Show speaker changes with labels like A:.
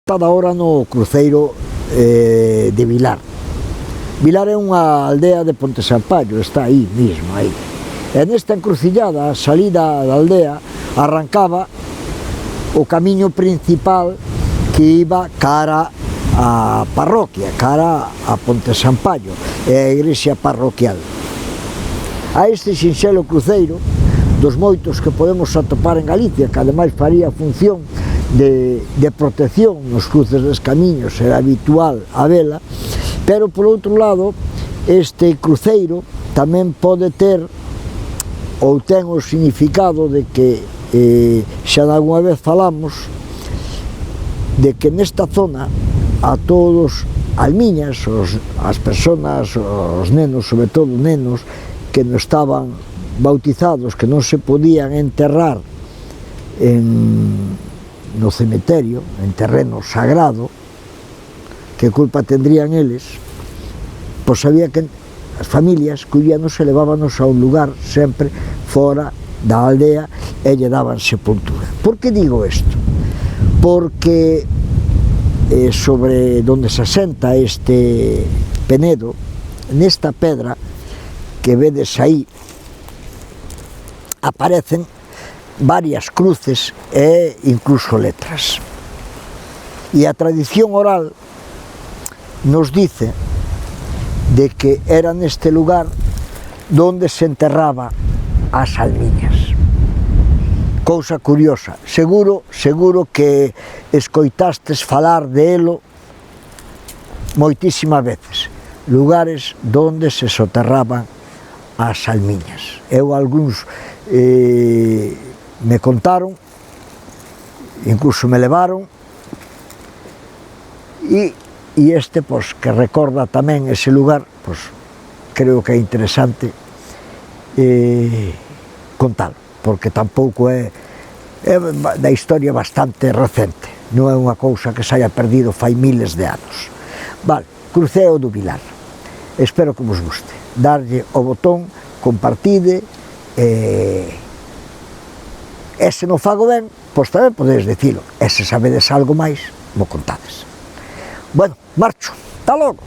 A: Está ahora no cruceiro de Vilar. Vilar é unha aldea de Ponte Sampaio, está aí mesmo, aí. E nesta encrucillada, a salida da aldea, arrancaba o camiño principal que iba cara a parroquia, cara a Ponte Sampaio, e a igrexa parroquial. A este sinxelo cruceiro, dos moitos que podemos atopar en Galicia, que ademais faría función de protección nos cruces dos camiños, era habitual a vela, pero por outro lado, este cruceiro tamén pode ter ou ten o significado de que xa algunha vez falamos de que nesta zona a todos almiñas, as persoas, os nenos, sobre todo nenos que non estaban bautizados, que non se podían enterrar no cemiterio, en terreno sagrado, que culpa tendrían eles, pois había que as familias collíanos e levábanos a un lugar sempre fora da aldea e lle daban sepultura. Por que digo isto? Porque sobre donde se asenta este penedo, nesta pedra que vedes aí, aparecen varias cruces e incluso letras. E a tradición oral nos dice de que era neste lugar donde se enterraba as almiñas. Cousa curiosa, seguro que escoitastes falar de elo moitísimas veces, lugares donde se soterraban as almiñas. Eu algúns me contaron, incluso me levaron, e este, pois, que recorda tamén ese lugar, pois, creo que é interesante contalo, porque tampouco é da historia bastante recente, non é unha cousa que se haya perdido fai miles de anos. Vale, cruceo do Vilar. Espero que vos guste. Darlle o botón, compartide, e se non fago ben, pois tamén podedes dicilo, e se sabedes algo máis, mo contades. Bueno, marcho, ata logo.